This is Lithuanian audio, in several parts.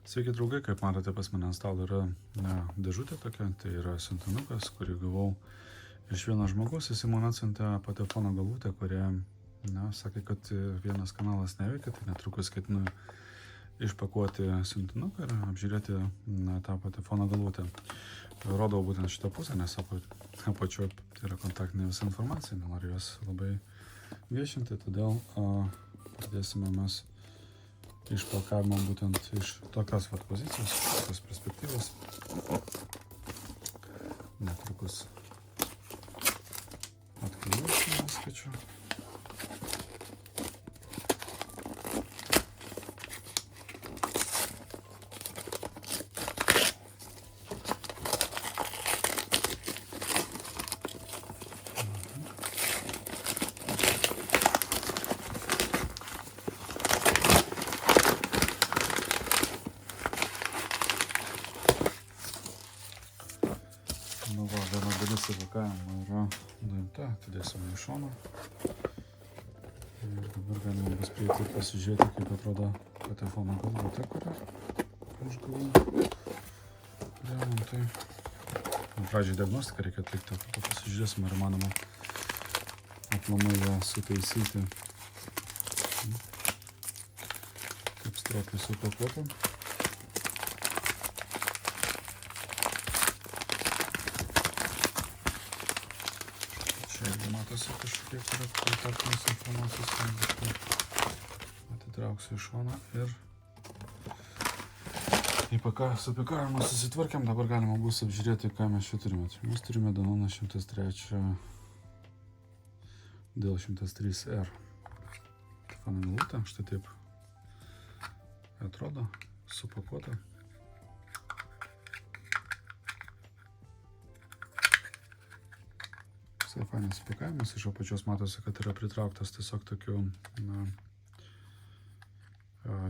Sveiki draugai, kaip matote pas mane ant stalo yra dėžutė tokia, tai yra siuntinukas, kurį gavau iš vieno žmogus, jis man atsiuntė patefono galvutę, kurie, sakė, kad vienas kanalas neveikia, tai netrukus ketinu išpakuoti siuntinuką ir apžiūrėti tą patefono galvutę. Rodau būtent šitą pusę, nes apačioje yra kontaktinė visa informacija, nenoriu jos labai viešinti, todėl pradėsime mes išpakavimą būtent iš tokios pozicijos, tokios perspektyvos. Netrukus atklijuosime, skaičiu. Viena dalis įpakavimo yra nuimta, atidėsime į šoną. Ir dabar galima bus prieiti ir pasižiūrėti, kaip atrodo patefono galvutė, kurią užgavau remontui. Pradžiai diagnostiką reikia atlikti, po to pasižiūrėsime, ar įmanoma aplamai ją sutaisyti. Kaip stropiai supakuota. Čia matosi kažkiek yra kontaktinės informacijos, atitrauksiu į šoną ir su įpakavimu susitvarkėm, dabar galima bus apžiūrėti, ką mes čia turime. Mes turime Danone 103 dėl 103R. Patefono galvutė, štai taip atrodo, supakuota. Visai fainas įpakavimas, iš apačios matosi, kad yra pritrauktas tiesiog tokiu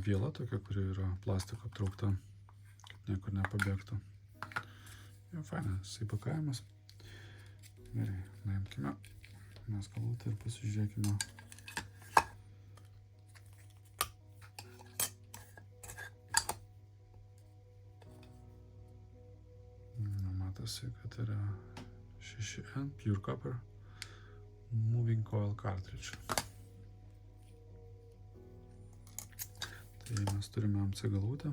viela tokia, kuri yra plastiko aptraukta, kad niekur nepabėgtų. Jau fainas įpakavimas. Gerai, nuimkime mes galvutę ir pasižiūrėkime. Matosi, kad yra 6N Pure Copper Moving Coil Cartridge. Tai mes turime MC galvutę.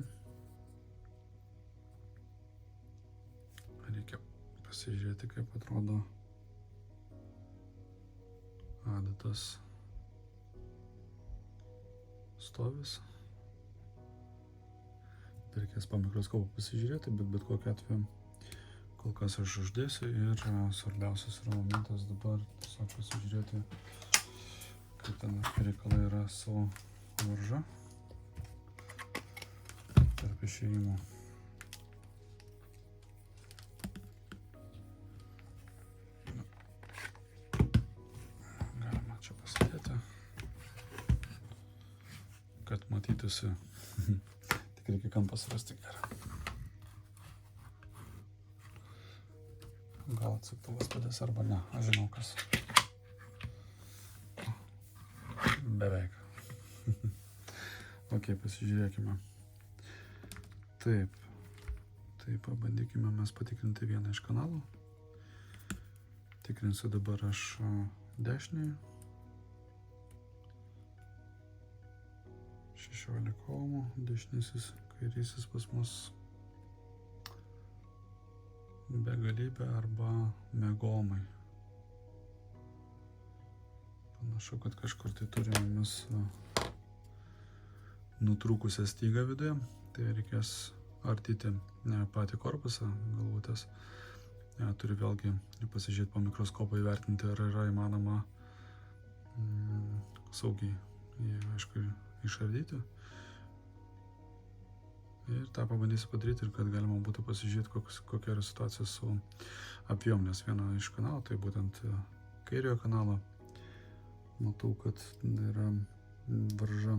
Reikia pasižiūrėti, kaip atrodo adatos stovis. Reikės po mikroskopu pasižiūrėti, bet kokiu atveju kol kas aš uždėsiu ir svarbiausias yra momentas dabar tiesiog pasižiūrėti, kaip ten reikalai yra su varža tarp išėjimų. Galima čia pasidėti, kad matytųsi. Tik reikia kampą surasti gerą. Gal atsuktuvas padės arba ne, aš žinau kas. Beveik. Ok, pasižiūrėkime. Taip, pabandykime mes patikrinti vieną iš kanalų. Tikrinsiu dabar aš dešinį. 16 ohmų, dešinysis, kairysis pas mus begalybė arba megomai. Panašu, kad kažkur tai turime mes nutrūkusią stygą viduje, tai reikės artyti patį korpusą galvutės. Turiu vėlgi pasižiūrėti po mikroskopą, įvertinti, ar yra įmanoma saugiai, aišku, išardyti. Ir tą pabandysiu padaryti, ir kad galima būtų pasižiūrėti, kokia yra situacija su apjom, nes viena iš kanalų, tai būtent kairiojo kanalo, matau, kad yra varža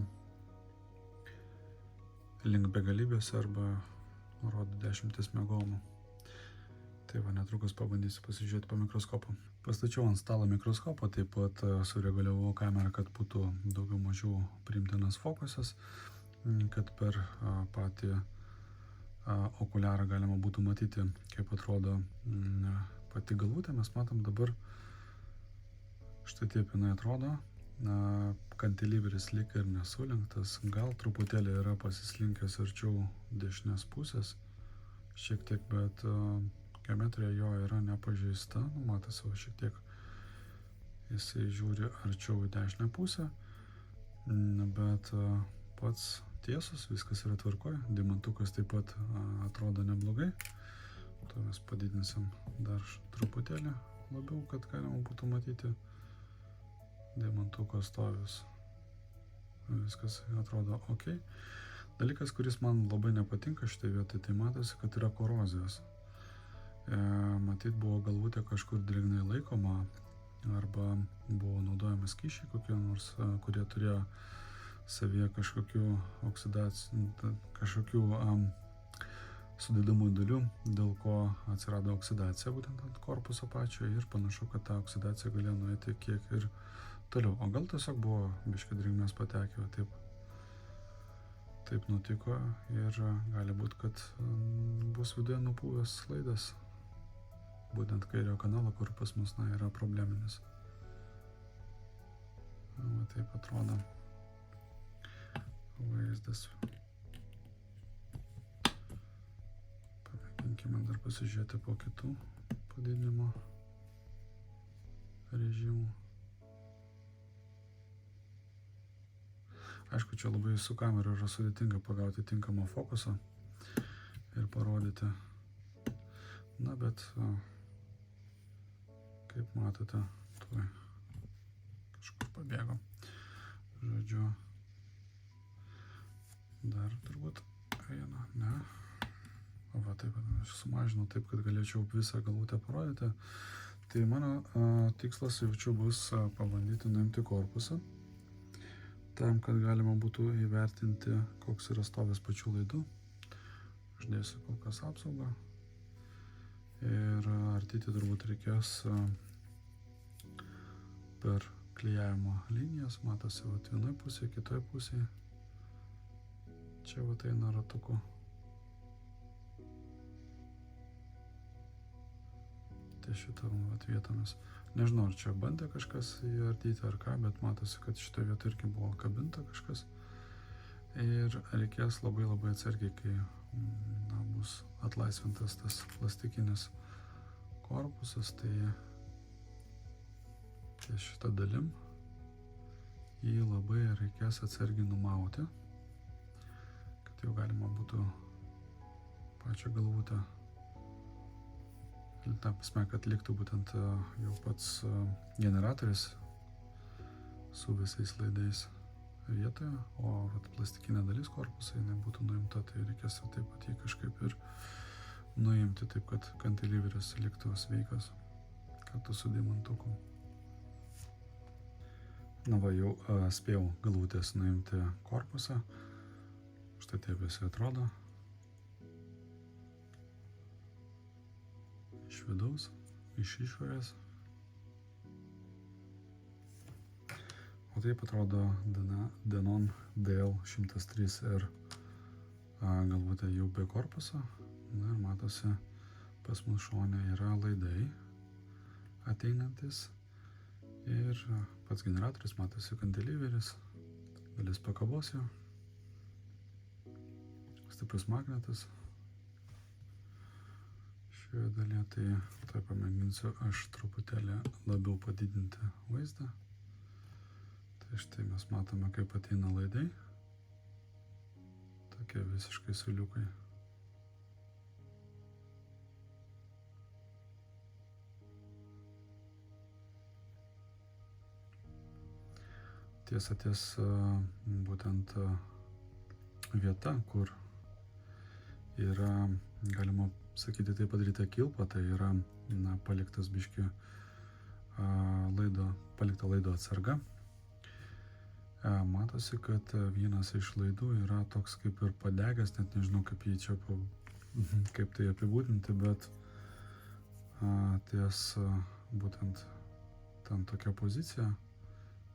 link begalybės arba rodo 10 megomų. Tai va, netrukus pabandysiu pasižiūrėti po mikroskopu. Pastačiau ant stalo mikroskopą, taip pat sureguliavau kamerą, kad būtų daugiau mažiau priimtinas fokusas, kad per patį okuliarą galima būtų matyti, kaip atrodo pati galvutė. Mes matom dabar, štai taip jinai atrodo, kantilyveris lyg ir nesulenktas, gal truputėlį yra pasislinkęs arčiau dešinės pusės, šiek tiek, bet geometrija jo yra nepažeista, matosi, šiek tiek jisai žiūri arčiau į dešinę pusę, bet pats tiesus, viskas yra tvarkoje, deimantukas taip pat atrodo neblogai, to mes padidinsim dar truputėlį labiau, kad galima būtų matyti deimantuko stovius. Viskas atrodo ok. Dalykas, kuris man labai nepatinka šitoj vietoj, tai matosi, kad yra korozijos. Matyt, buvo galvutė kažkur drėgnai laikoma, arba buvo naudojami skysčiai kokie nors, kurie turėjo savyje kažkokių oksidacijų, kažkokių sudedamųjų dalių, dėl ko atsirado oksidacija būtent ant korpuso pačio, ir panašu, kad ta oksidacija galėjo nueiti kiek ir toliau. O gal tiesiog buvo biškį drėgmės patekę, taip nutiko, ir gali būti, kad bus viduje nupūvęs laidas, būtent kairio kanalo, kur pas mus yra probleminis. Va taip atrodo vaizdas. Pamėginkime dar pasižiūrėti po kitų padidinimo režimų. Aišku, čia labai su kamera yra sudėtinga pagauti tinkamą fokusą ir parodyti. Na, bet kaip matote, tuoj kažkur pabėgo. Žodžiu, dar turbūt vieną, ne. Va taip, aš sumažinau taip, kad galėčiau visą galvutę parodyti. Tai mano tikslas jaučiu bus pabandyti nuimti korpusą, tam, kad galima būtų įvertinti, koks yra stovis pačių laidų. Uždėsiu kol kas apsaugą. Ir ardyti turbūt reikės per klijavimo linijas. Matosi vienoje pusėje, kitoje pusėje. Čia eina ratuku. Tai šitą vietomis. Nežinau, ar čia bandė kažkas įardyti ar ką, bet matosi, kad šitoje vietoje irgi buvo kabinta kažkas. Ir reikės labai atsargiai, kai bus atlaisvintas tas plastikinis korpusas, tai šitą dalim jį labai reikės atsargiai numauti, kad jau galima būtų pačią galvutę, ta prasme, kad liktų būtent jau pats generatorius su visais laidais vietoje, o plastikinė dalis korpusai nebūtų nuimta, tai reikės taip pat jį kažkaip ir nuimti, taip kad kantilyveris liktų sveikas kartu su deimantuku. Na va, jau spėjau galvutės nuimti korpusą. Štai taip jis atrodo. Iš vidaus, iš išorės. O taip atrodo Denon DL103R galvutė jau be korpuso. Na ir matosi, pas mus šone yra laidai ateinantis. Ir pats generatorius, matosi kantilyveris, dalis pakabos jo. Stiprus magnetas. Šioje dalyje tai pamėginsiu aš truputėlį labiau padidinti vaizdą. Tai štai mes matome, kaip ateina laidai. Tokie visiškai siūliukai. Ties būtent vieta, kur yra, galima sakyti, tai padaryta kilpa, tai yra paliktas biškį palikta laido atsarga. Matosi, kad vienas iš laidų yra toks kaip ir padegęs, net nežinau, kaip jį čia kaip tai apibūdinti, bet ties būtent ten tokia pozicija,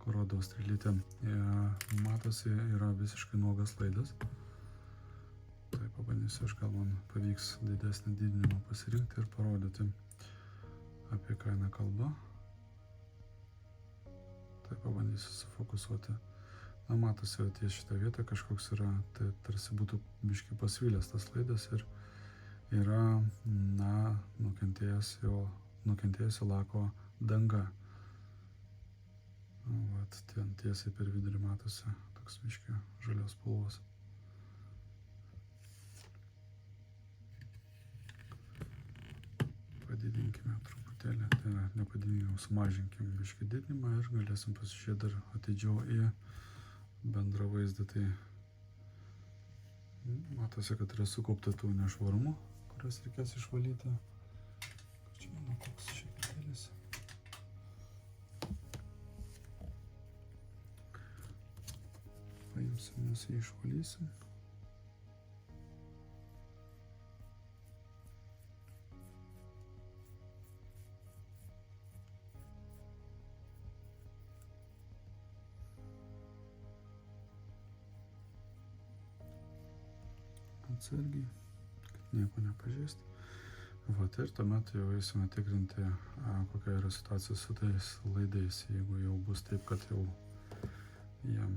kur rodo strėlytė, matosi, yra visiškai nuogas laidas. Tai pabandysiu, aš gal man pavyks didesnį didinimą pasirinkti ir parodyti, apie ką eina kalba. Tai pabandysiu sufokusuoti. Na, matosi, ties šitą vietą kažkoks yra, tai tarsi būtų biški pasvylęs tas laidas ir yra, na, nukentėjusio lako danga. Vat, ten tiesiai per vidurį matosi toks biški žalios spalvos. Padidinkime truputėlį, tai yra nepadidinkime, sumažinkime biški didinimą ir galėsim pasižiūrėti dar atidžiau į bendrą vaizdą. Tai matosi, kad yra sukaupta tų nešvarumų, kurias reikės išvalyti. Čia mano koks šepetėlis. Paimsim, mes jį išvalysim. Atsargiai, kad nieko nepažeist. Vat ir tuomet jau eisime tikrinti, kokia yra situacija su tais laidais. Jeigu jau bus taip, kad jau jam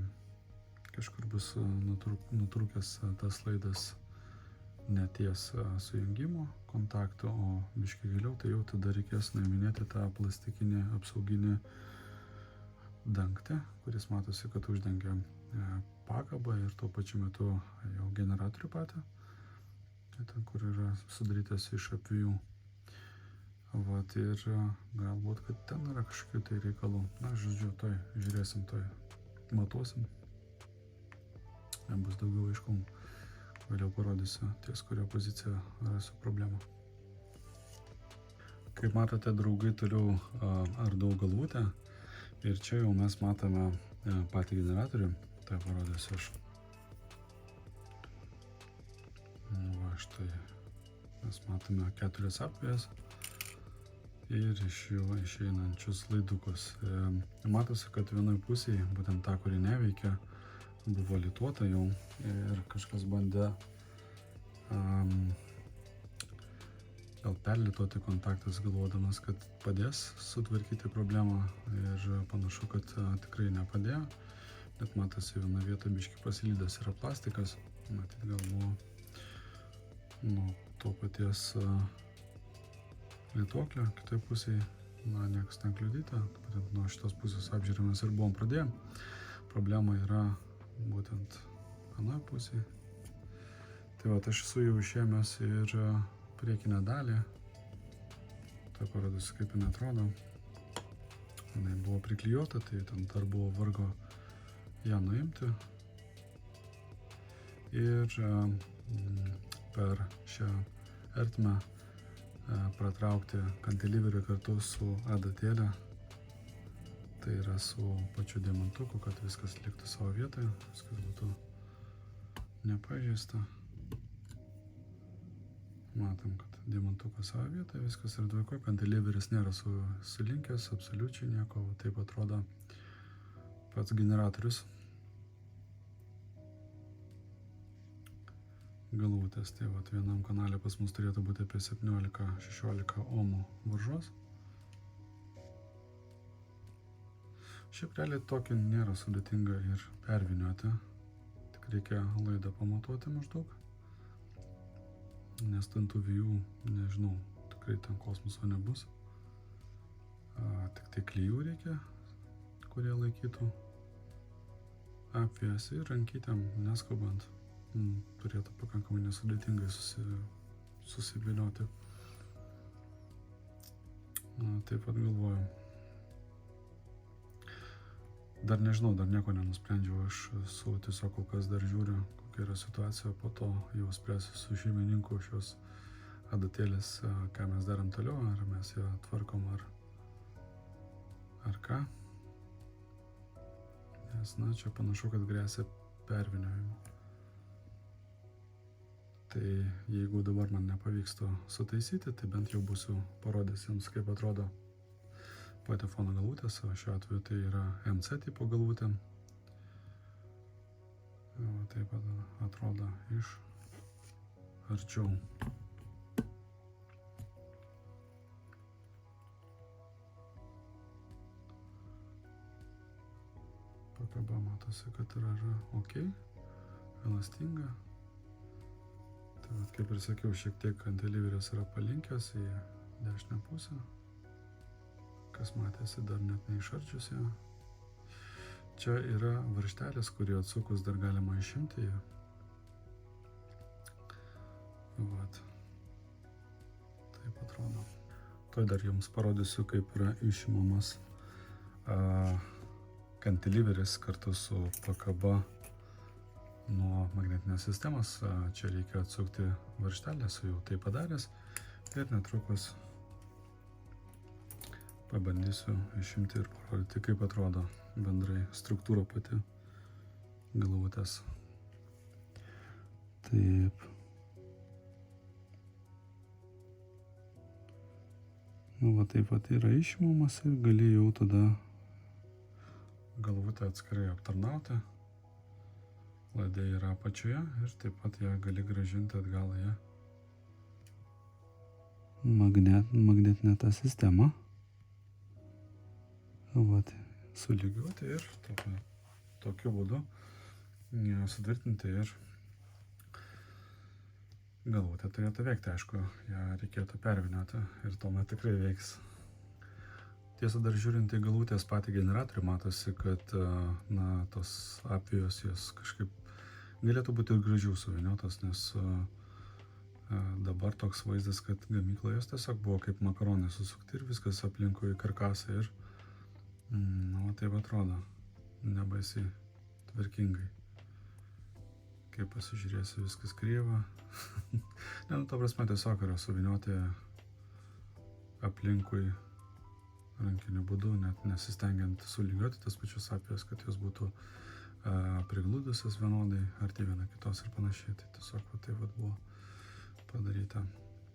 kažkur bus nutrūkęs tas laidas neties sujungimo kontakto, o biškai giliau, tai jau tada reikės nuiminėti tą plastikinį apsauginį dangtį, kuris matosi, kad uždengia pakabą ir tuo pačiu metu jau generatorių patį, ten, kur yra sudarytas iš apvijų. Vat ir galbūt, kad ten yra kažkokių tai reikalų. Na, žodžiu, žiūrėsim, matuosim. Bus daugiau aiškumų. Vėliau parodysiu, ties kurio poziciją rasiu problemą. Kaip matote, draugai, toliau ardau galvutę. Ir čia jau mes matome patį generatorių. Tai parodysiu aš. Va, štai mes matome 4 apvijas ir iš jų išeinančius laidukus. Matosi, kad vienoj pusėje, būtent ta, kuri neveikia, buvo lituota jau ir kažkas bandė gal perlituoti kontaktas, galvodamas, kad padės sutvarkyti problemą, ir panašu, kad tikrai nepadėjo, bet matosi viena vieta biški pasilydęs yra plastikas, matyt, gal buvo nuo to paties lituoklio, kitoj pusėje, na, niekas ten kliudyta, būtent nuo šitos pusės apžiūrėmės ir buvom pradėję. Problema yra būtent anoje pusėje. Tai va, aš esu jau išėmęs ir priekinę dalį. Tai parodysiu, kaip jinai atrodo. Jinai buvo priklijuota, tai ten dar buvo vargo ją nuimti. Ir per šią ertmę pratraukti kantiliverį kartu su adatėle. Tai yra su pačiu deimantuku, kad viskas liktų savo vietoje, viskas būtų nepažeista. Matom, kad deimantukas savo vietoje, viskas yra tvarkoj, kantiliveris nėra sulinkęs, absoliučiai nieko, taip atrodo pats generatorius. Galvutės, tai vat vienam kanale pas mus turėtų būti apie 17-16 ohmų varžos. Šiaip realiai tokį nėra sudėtinga ir pervynioti, tik reikia laidą pamatuoti maždaug, nes ten tų vijų, nežinau, tikrai ten kosmoso nebus, tik tai klijų reikia, kurie laikytų apvijas, ir rankytėm neskubant turėtų pakankamai nesudėtingai susivilioti. Taip pat galvoju. Dar nežinau, dar nieko nenusprendžiau, aš tiesiog kol kas dar žiūriu, kokia yra situacija, po to jau spręsiu su šeimininku šios adatėlės, ką mes darom toliau, ar mes ją tvarkom, ar ką. Nes, na, čia panašu, kad grėsia pervyniojimo. Tai jeigu dabar man nepavyks to sutaisyti, tai bent jau būsiu parodęs jums, kaip atrodo patefono galvutės, o šiuo atveju tai yra MC tipo galvutė. Taip pat atrodo iš arčiau. Pakaba matosi, kad yra ok, elastinga. Tai vat, kaip ir sakiau, šiek tiek kantiliveris yra palinkęs į dešinę pusę. Kas matėsi dar net neišardžiusi. Čia yra varžtelis, kurį atsukus dar galima išimti. Vat. Taip atrodo. Tuoj dar jums parodysiu, kaip yra išimamas kantiliveris kartu su pakaba nuo magnetinės sistemos. Čia reikia atsukti varžtelę, esu jau tai padaręs ir netrukus pabandysiu išimti ir parodyti, kaip atrodo bendrai struktūra pati galvutės. Taip. Nu, va taip pat yra išimamas ir gali jau tada galvutę atskirai aptarnauti. Laidė yra apačioje ir taip pat ją gali grąžinti atgal į magnetinę tą sistemą. Vat, sulygiuoti ir tokiu būdu sutvirtinti ir galvutė turėtų veikti. Aišku, ją reikėtų pervynioti ir tuomet tikrai veiks. Tiesa, dar žiūrint į galvutės patį generatorių, matosi, kad tos apvijos jos kažkaip galėtų būti ir gražiau suviniotos, nes dabar toks vaizdas, kad gamykloje jos tiesiog buvo kaip makaronai susukti ir viskas aplinkui karkasą ir taip atrodo, nebaisiai tvarkingai. Kaip pasižiūrėsiu, viskas kryva. Ta prasme, tiesiog yra suvinioti aplinkui rankiniu būdu, net nesistengiant sulygiuoti tas pačius apvijas, kad jos būtų prigludusios vienodai, arti viena kitos ir panašiai. Tai tiesiog tai buvo padaryta.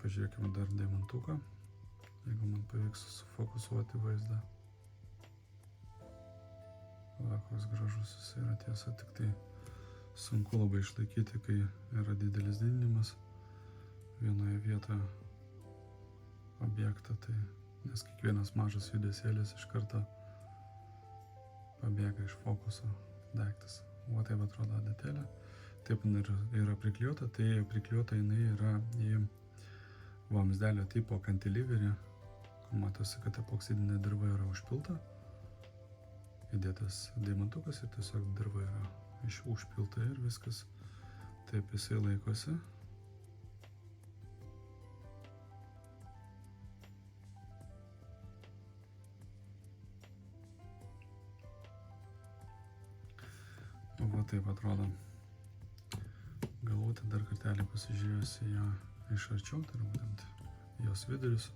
Pažiūrėkime dar deimantuką, jeigu man pavyks sufokusuoti vaizdą. Va, koks gražus jis yra, tiesa, tik tai sunku labai išlaikyti, kai yra didelis didinimas vienoje vietoje objektą, tai nes kiekvienas mažas judesėlis iš karto pabėga iš fokuso daiktas. O taip atrodo detalė. Taip yra priklijuota, tai priklijuota jinai yra į vamzdelio tipo kantiliverį, kur matosi, kad epoksidinė dirva yra užpilta, įdėtas deimantukas ir tiesiog dirva yra užpilta ir viskas taip jisai laikosi. Va taip atrodo. Galvutė dar kartelį pasižiūrėjusi ją iš arčiau, tai yra būtent jos vidurius.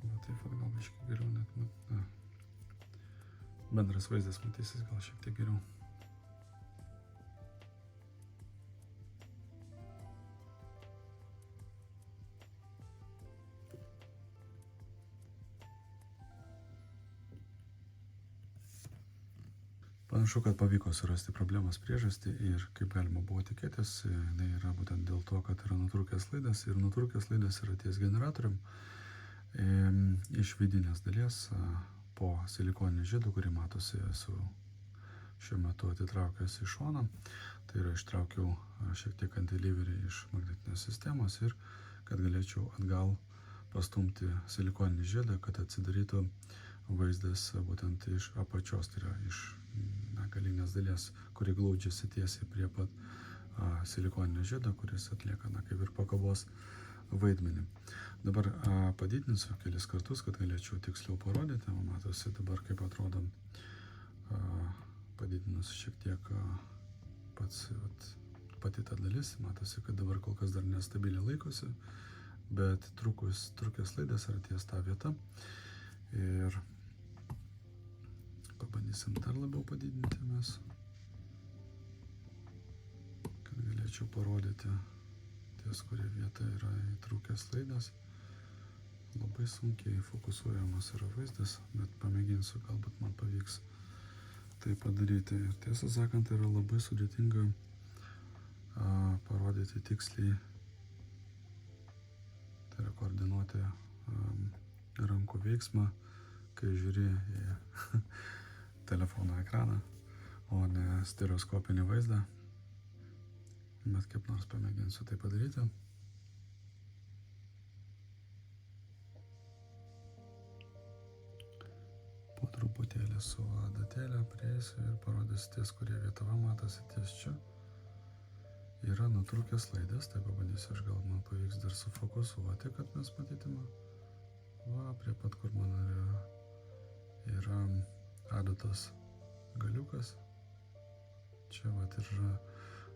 Va taip pat gal biškai geriau net bendras vaizdas matysis gal šiek tiek geriau. Panašu, kad pavyko surasti problemos priežastį ir kaip galima buvo tikėtis, jinai yra būtent dėl to, kad yra nutrūkęs laidas ir nutrūkęs laidas yra ties generatorium iš vidinės dalies po silikoninį žiedą, kurį matosi esu šiuo metu atitraukęs į šoną. Tai yra ištraukiau šiek tiek kantiliverį iš magnetinės sistemos ir kad galėčiau atgal pastumti silikoninį žiedą, kad atsidarytų vaizdas būtent iš apačios, tai yra iš galinės dalies, kuri glaudžiasi tiesiai prie pat silikoninio žiedo, kuris atlieka kaip ir pakabos vaidmenį. Dabar padidinsiu kelis kartus, kad galėčiau tiksliau parodyti. Matosi dabar, kaip atrodo padidinus šiek tiek pati ta dalis. Matosi, kad dabar kol kas dar nestabiliai laikosi, bet trūkęs laidas yra ties tą vietą. Ir pabandysim dar labiau padidinti mes, kad galėčiau parodyti ties, kurie vieta yra įtrūkęs laidas. Labai sunkiai fokusuojamas yra vaizdas, bet pamėginsiu, galbūt man pavyks tai padaryti. Ir tiesą sakant, tai yra labai sudėtinga parodyti tiksliai, tai yra koordinuoti rankų veiksmą, kai žiūri į telefono ekraną, o ne stereoskopinį vaizdą. Bet kaip nors pamėginsiu tai padaryti. Po truputėlį su adatėlė prieisiu ir parodysiu ties, kurie vietava matosi ties čia. Yra nutrūkęs slaidas, tai pabandysiu, aš gal man pavyks dar sufokusuoti, kad mes matytume. Va, prie pat, kur man yra adatos galiukas. Čia va yra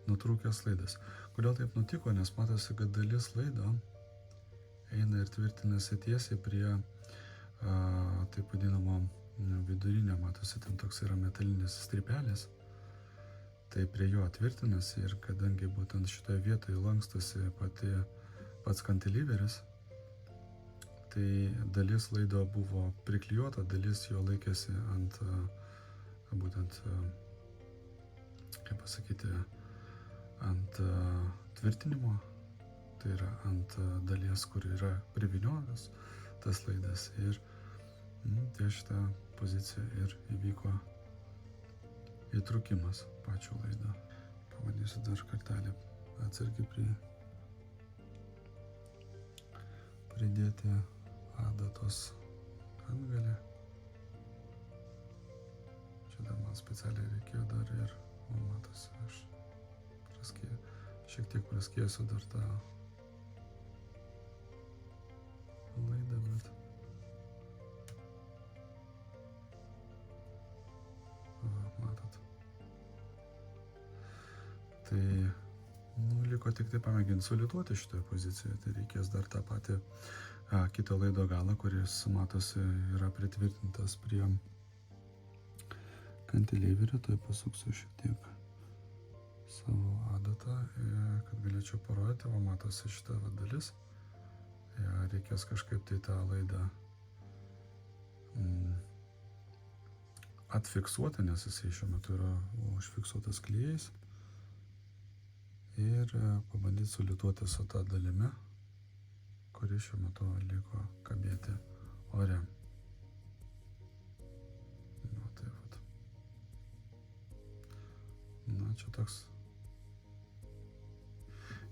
nutrūkęs slaidas. Kodėl taip nutiko? Nes matosi, kad dalis laido eina ir tvirtinasi tiesiai prie taip vadinamo vidurinio, matosi, ten toks yra metalinis strypelis. Tai prie jo tvirtinasi ir kadangi būtent šitoje vietoje lankstosi pats kantilyveris, tai dalis laido buvo priklijuota, dalis jo laikėsi ant būtent, kaip pasakyti, ant tvirtinimo, tai yra ant dalies, kur yra privyniotas tas laidas. Ir ties šitą poziciją ir įvyko įtrūkimas pačio laido. Pabandysiu dar kartelį atsargiai pridėti adatos antgalį. Čia dar man specialiai reikėjo dar ir, matosi, aš šiek tiek praskiesiu dar tą laidą, bet matot. Tai, liko tik tai pamėginti sulituoti šitoje pozicijoje, tai reikės dar tą patį kitą laido galą, kuris, matosi, yra pritvirtintas prie kantilyverio, tai pasuksiu šiek tiek savo adatą, kad galėčiau parodyti, va matosi šitą dalis. Reikės kažkaip tai tą laidą atfiksuoti, nes jisai šiuo metu yra užfiksuotas klijais. Ir pabandyti sulituoti su tą dalimi, kuri šiuo metu liko kabėti ore. Na, tai vat. Na, čia toks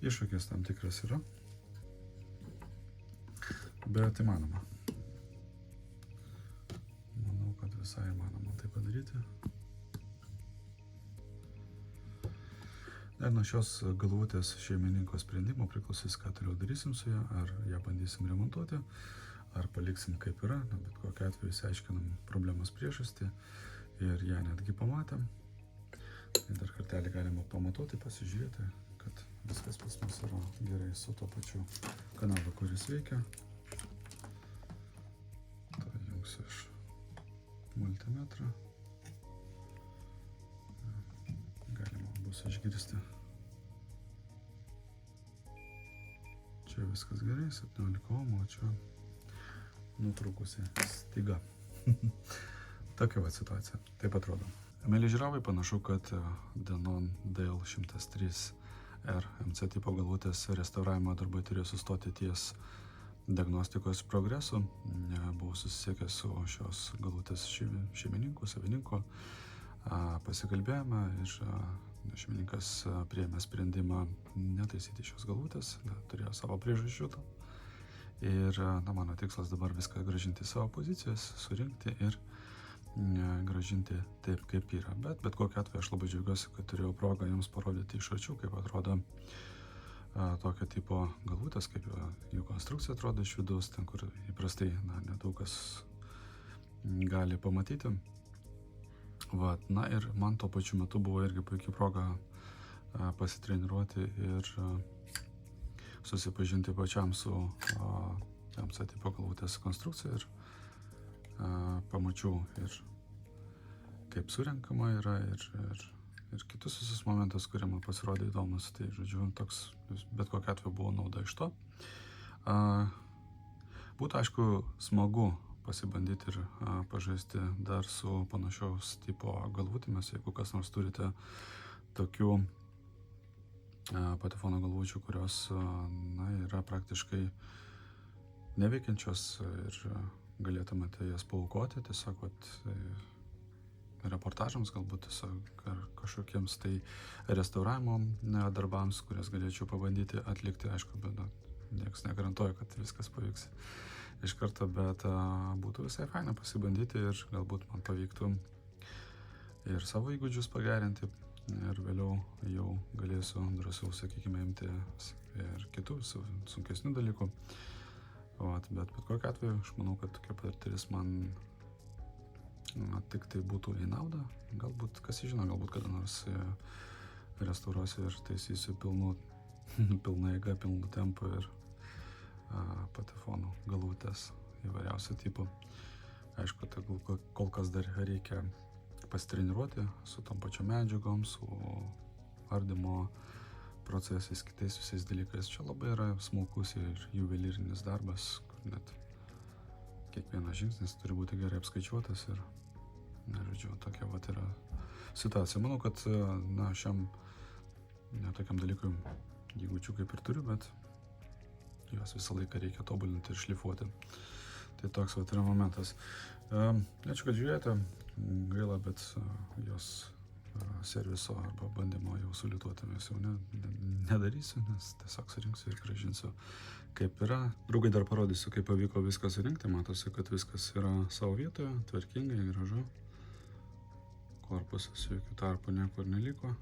iššūkis tam tikras yra, bet įmanoma. Manau, kad visai įmanoma tai padaryti. Ir nuo šios galvutės šeimininko sprendimo priklausys, ką toliau darysim su ją, ar ją bandysim remontuoti, ar paliksim kaip yra, bet kokiu atveju išsiaiškinam problemos priežastį ir ją netgi pamatėm. Tai dar kartelį galima pamatuoti, pasižiūrėti, kad viskas pas mus yra gerai su to pačiu kanalu, kuris veikia. Tai jungsiu iš multimetrą. Galima bus išgirsti. Čia viskas gerai, 17 ohmų, o čia nutrūkusi styga. Tokia va situacija, taip atrodo. Mėly žiūrovai, panašu, kad Denon DL103R MC tipo galvutės restauravimo darbai turėjo sustoti ties diagnostikos progresu. Buvau susisiekęs su šios galvutės šeimininku, savininku, pasikalbėjome ir šeimininkas priėmė sprendimą netaisyti šios galvutės, turėjo savo priežasčių. Ir mano tikslas dabar viską grąžinti savo pozicijas, surinkti ir grąžinti taip, kaip yra. Bet kokiu atveju aš labai džiaugiuosi, kad turėjau progą jums parodyti iš arčiau, kaip atrodo tokio tipo galvutės, kaip jų konstrukcija atrodo iš vidaus, ten kur įprastai nedaug kas gali pamatyti. Na ir man tuo pačiu metu buvo irgi puikia proga pasitreniruoti ir susipažinti pačiam su MC tipo galvutės konstrukcija ir pamačiau ir kaip surenkama yra ir kitus visus momentus, kurie man pasirodė įdomus. Tai, žodžiu, toks, bet kokiu atveju buvo nauda iš to. Būtų, aišku, smagu pasibandyti ir pažaisti dar su panašiaus tipo galvutėmis, jeigu kas nors turite tokių patefono galvučių, kurios yra praktiškai neveikiančios ir galėtumėte jas paaukoti tiesiog reportažams, galbūt tiesiog ar kažkokiems tai restauravimo darbams, kurias galėčiau pabandyti atlikti, aišku, bet nieks negarantuoja, kad viskas pavyks iš karto, bet būtų visai faina pasibandyti ir galbūt man pavyktų ir savo įgūdžius pagerinti ir vėliau jau galėsiu drąsiau, sakykime, imti ir kitų sunkesnių dalykų. Bet kokiu atveju, aš manau, kad tokia patirtis man tik tai būtų į naudą. Galbūt, kas žino, galbūt kada nors restauruosiu ir taisysiu pilna eiga, pilnu tempu ir patefonų galvutės įvairiausių tipų. Aišku, tai kol kas dar reikia pasitreniruoti su tom pačiom medžiagom, su ardymo procesais, kitais visais dalykais. Čia labai yra smulkus ir juvelyrinis darbas, kur net kiekvienas žingsnis turi būti gerai apskaičiuotas ir, žodžiu, tokia yra situacija. Manau, kad, šiam tokiam dalykui įgūdžių kaip ir turiu, bet juos visą laiką reikia tobulinti ir šlifuoti. Tai toks yra momentas. Ačiū, kad žiūrėjote. Gaila, bet jos serviso arba bandymo jau su lituotėmis jau nedarysiu, nes tiesiog surinksiu ir grąžinsiu kaip yra. Draugai dar parodysiu, kaip pavyko viską surinkti. Matosi, kad viskas yra savo vietoje, tvarkingai, gražu. Korpusas jokių tarpų niekur neliko.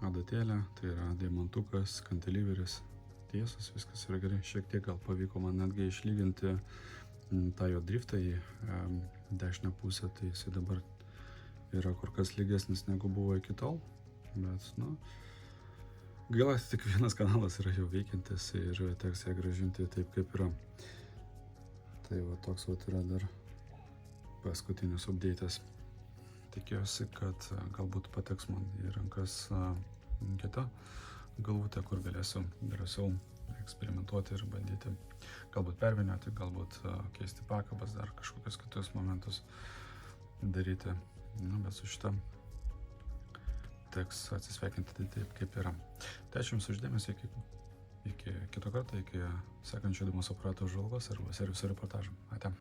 Adatėlė, tai yra deimantukas, kantiliveris, tiesas, viskas yra gerai. Šiek tiek gal pavyko man netgi išlyginti tą jo driftą į dešinę pusę, tai jisai dabar yra kur kas lygesnis negu buvo iki tol, bet, gaila, tik vienas kanalas yra jau veikiantis ir teks ją grąžinti taip, kaip yra. Tai toks yra dar paskutinis update'as. Tikiuosi, kad galbūt pateks man į rankas kita galvutė, kur galėsiu drąsiau eksperimentuoti ir bandyti galbūt pervynioti, galbūt keisti pakabas, dar kažkokius kitus momentus daryti. Bet su šitą teks atsisveikinti taip, kaip yra. Tai ačiū Jums uždėmesį, iki kito karto, iki sekančio įdomaus aparato apžvalgos arba serviso reportažo. Ate.